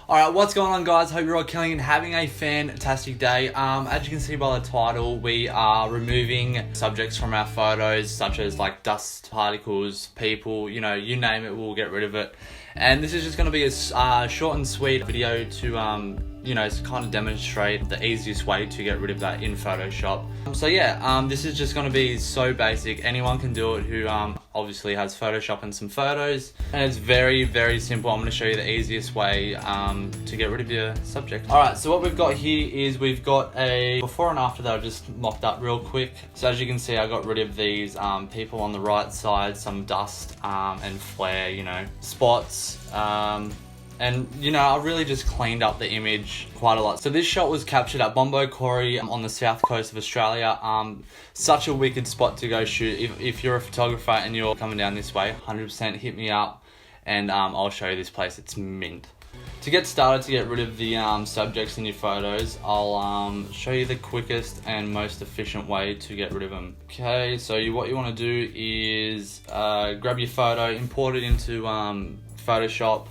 Alright, what's going on, guys? Hope you're all killing and having a fantastic day. As you can see by the title, we are removing subjects from our photos, such as like dust particles, people, you name it, we'll get rid of it. And this is just going to be a short and sweet video to kind of demonstrate the easiest way to get rid of that in Photoshop. This is just going to be so basic. Anyone can do it who obviously has Photoshop and some photos. And it's very, very simple. I'm going to show you the easiest way to get rid of your subject. Alright, so what we've got here is we've got a before and after that I've just mocked up real quick. So as you can see, I got rid of these people on the right side, some dust and flare, spots. I really just cleaned up the image quite a lot. So this shot was captured at Bombo Quarry on the south coast of Australia. Such a wicked spot to go shoot. If you're a photographer and you're coming down this way, 100% hit me up and I'll show you this place. It's mint. To get started, to get rid of the subjects in your photos, I'll show you the quickest and most efficient way to get rid of them. Okay, so what you want to do is grab your photo, import it into Photoshop,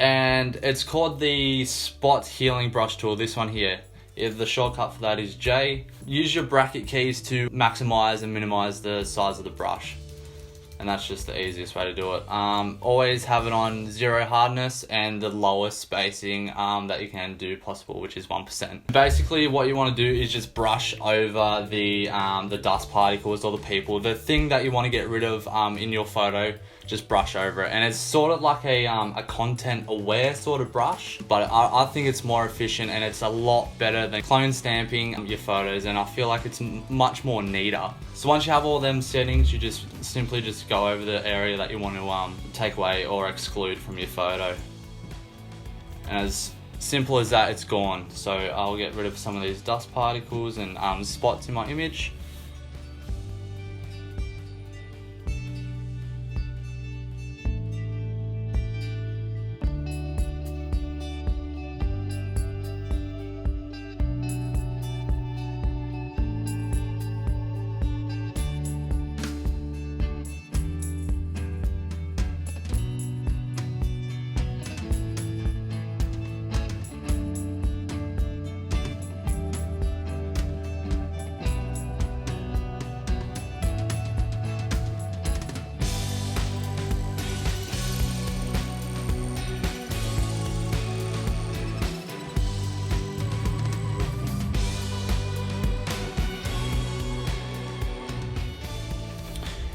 and it's called the Spot Healing Brush tool, this one here. The shortcut for that is J. Use your bracket keys to maximize and minimize the size of the brush. And that's just the easiest way to do it. Always have it on 0 hardness and the lowest spacing that you can do possible, which is 1%. Basically, what you want to do is just brush over the dust particles or the people. The thing that you want to get rid of in your photo, just brush over it. And it's sort of like a content-aware sort of brush, but I think it's more efficient and it's a lot better than clone stamping your photos, and I feel like it's much more neater. So once you have all them settings, you just simply go over the area that you want to take away or exclude from your photo. And as simple as that, it's gone. So I'll get rid of some of these dust particles and spots in my image.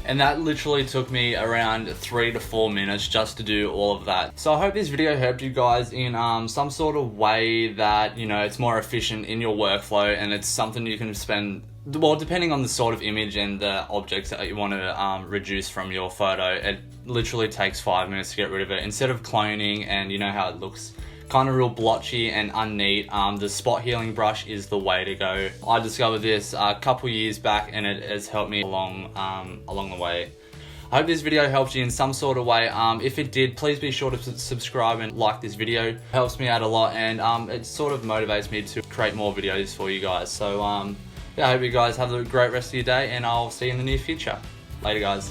And that literally took me around 3 to 4 minutes just to do all of that. So I hope this video helped you guys in some sort of way that, it's more efficient in your workflow, and it's something you can spend, well, depending on the sort of image and the objects that you want to reduce from your photo, it literally takes 5 minutes to get rid of it. Instead of cloning, and you know how it looks kind of real blotchy and unneat, the spot healing brush is the way to go. I discovered this a couple years back and it has helped me along the way. I hope this video helped you in some sort of way. If it did, please be sure to subscribe and like this video. It helps me out a lot, and it sort of motivates me to create more videos for you guys. So I hope you guys have a great rest of your day, and I'll see you in the near future. Later, guys.